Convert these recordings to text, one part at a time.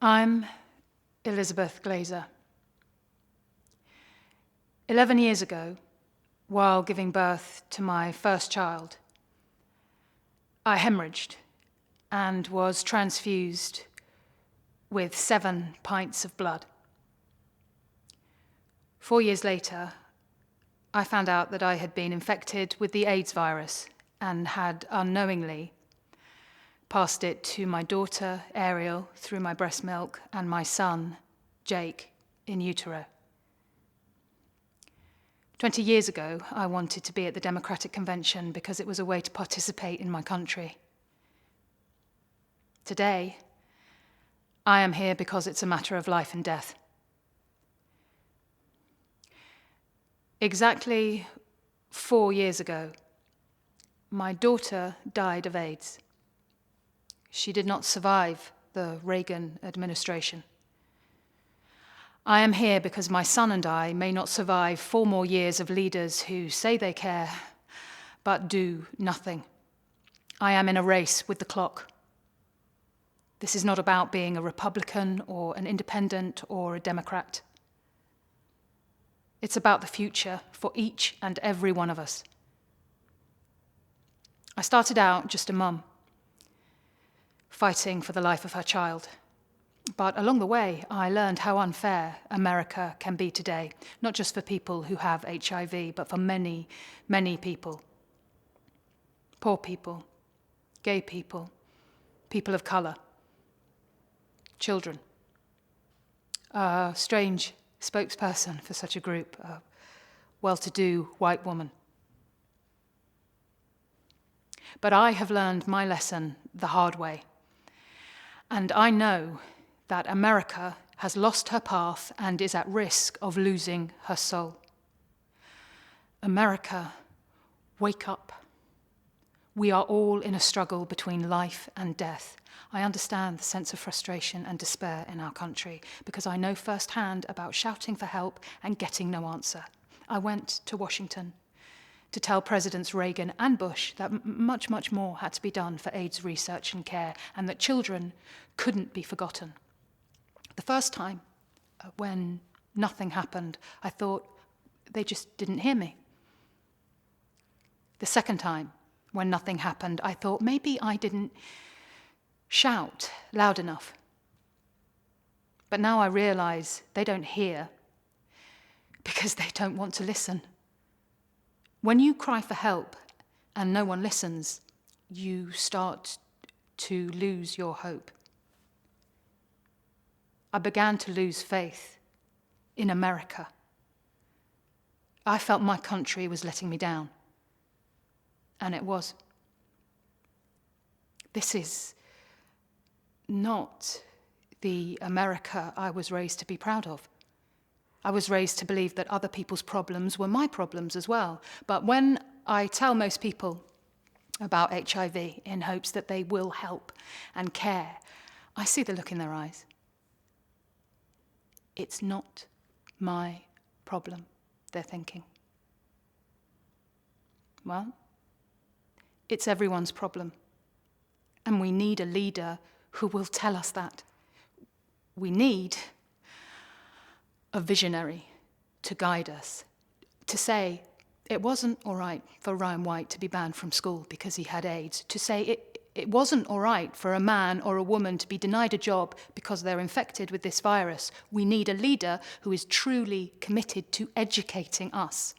I'm Elizabeth Glaser. 11 years ago, while giving birth to my first child, I hemorrhaged and was transfused with 7 pints of blood. 4 years later, I found out that I had been infected with the AIDS virus and had unknowingly passed it to my daughter, Ariel, through my breast milk, and my son, Jake, in utero. 20 years ago, I wanted to be at the Democratic Convention because it was a way to participate in my country. Today, I am here because it's a matter of life and death. Exactly 4 years ago, my daughter died of AIDS. She did not survive the Reagan administration. I am here because my son and I may not survive 4 more years of leaders who say they care, but do nothing. I am in a race with the clock. This is not about being a Republican or an independent or a Democrat. It's about the future for each and every one of us. I started out just a mum, fighting for the life of her child. But along the way, I learned how unfair America can be today, not just for people who have HIV, but for many, many people. Poor people, gay people, people of color, children. A strange spokesperson for such a group, a well-to-do white woman. But I have learned my lesson the hard way. And I know that America has lost her path and is at risk of losing her soul. America, wake up. We are all in a struggle between life and death. I understand the sense of frustration and despair in our country because I know firsthand about shouting for help and getting no answer. I went to Washington to tell Presidents Reagan and Bush that much, much more had to be done for AIDS research and care, and that children couldn't be forgotten. The first time, when nothing happened, I thought they just didn't hear me. The second time, when nothing happened, I thought maybe I didn't shout loud enough. But now I realize they don't hear because they don't want to listen. When you cry for help and no one listens, you start to lose your hope. I began to lose faith in America. I felt my country was letting me down, and it was. This is not the America I was raised to be proud of. I was raised to believe that other people's problems were my problems as well. But when I tell most people about HIV in hopes that they will help and care, I see the look in their eyes. It's not my problem, they're thinking. Well, it's everyone's problem. And we need a leader who will tell us that. We need a visionary to guide us, to say it wasn't all right for Ryan White to be banned from school because he had AIDS, to say it wasn't all right for a man or a woman to be denied a job because they're infected with this virus. We need a leader who is truly committed to educating us.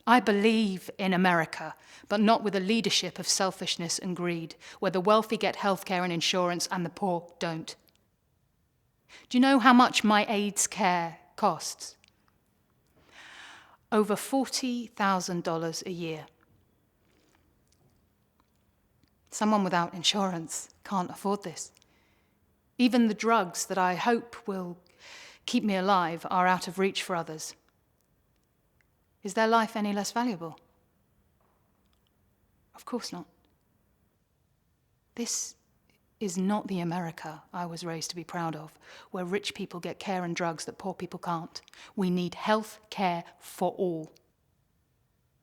I believe in America, but not with a leadership of selfishness and greed, where the wealthy get healthcare and insurance and the poor don't. Do you know how much my AIDS care costs? Over $40,000 a year. Someone without insurance can't afford this. Even the drugs that I hope will keep me alive are out of reach for others. Is their life any less valuable? Of course not. This is not the America I was raised to be proud of, where rich people get care and drugs that poor people can't. We need health care for all.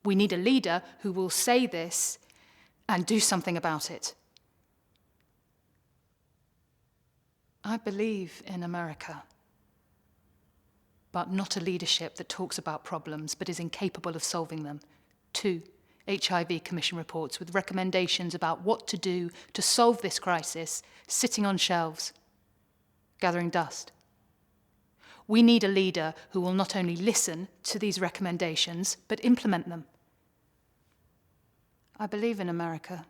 We need a leader who will say this and do something about it. I believe in America, but not a leadership that talks about problems but is incapable of solving them. 2 HIV Commission reports with recommendations about what to do to solve this crisis, sitting on shelves, gathering dust. We need a leader who will not only listen to these recommendations, but implement them. I believe in America,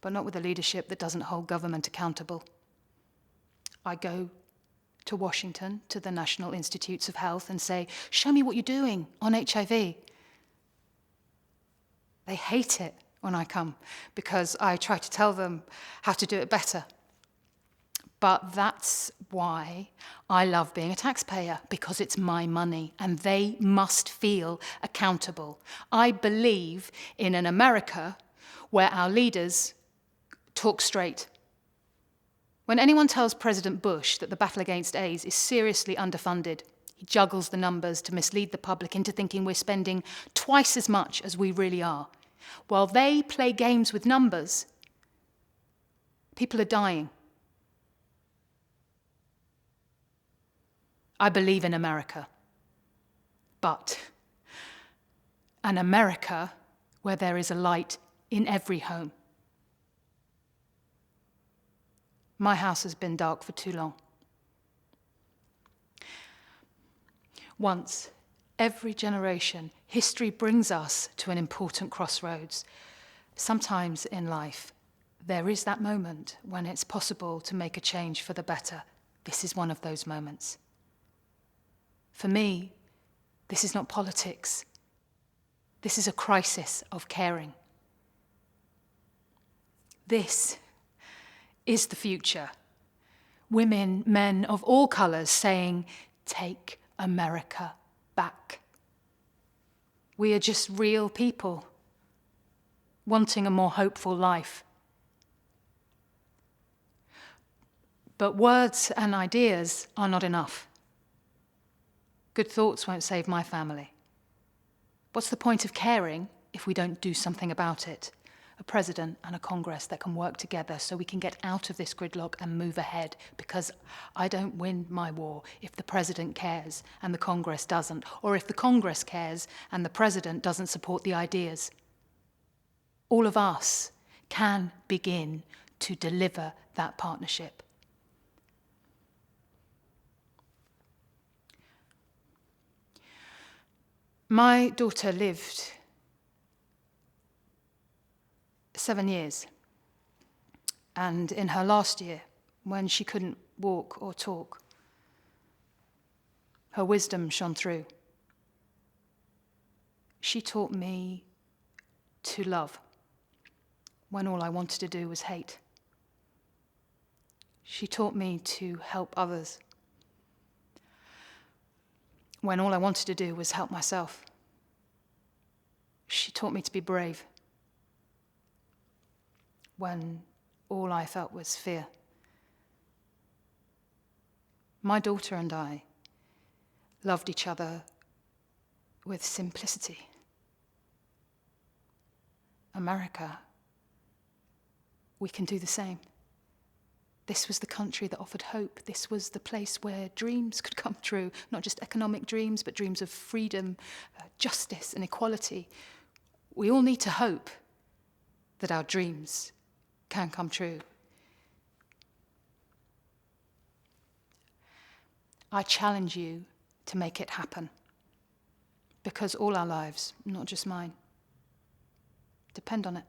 but not with a leadership that doesn't hold government accountable. I go to Washington, to the National Institutes of Health, and say, show me what you're doing on HIV. They hate it when I come because I try to tell them how to do it better. But that's why I love being a taxpayer, because it's my money and they must feel accountable. I believe in an America where our leaders talk straight. When anyone tells President Bush that the battle against AIDS is seriously underfunded, he juggles the numbers to mislead the public into thinking we're spending twice as much as we really are. While they play games with numbers, people are dying. I believe in America, but an America where there is a light in every home. My house has been dark for too long. Once, every generation, history brings us to an important crossroads. Sometimes in life, there is that moment when it's possible to make a change for the better. This is one of those moments. For me, this is not politics. This is a crisis of caring. This is the future. Women, men of all colours saying, take America back. We are just real people wanting a more hopeful life. But words and ideas are not enough. Good thoughts won't save my family. What's the point of caring if we don't do something about it? A president and a Congress that can work together so we can get out of this gridlock and move ahead, because I don't win my war if the president cares and the Congress doesn't, or if the Congress cares and the president doesn't support the ideas. All of us can begin to deliver that partnership. My daughter lived 7 years, and in her last year, when she couldn't walk or talk, her wisdom shone through. She taught me to love when all I wanted to do was hate. She taught me to help others when all I wanted to do was help myself. She taught me to be brave when all I felt was fear. My daughter and I loved each other with simplicity. America, we can do the same. This was the country that offered hope. This was the place where dreams could come true, not just economic dreams, but dreams of freedom, justice, and equality. We all need to hope that our dreams can come true. I challenge you to make it happen, because all our lives, not just mine, depend on it.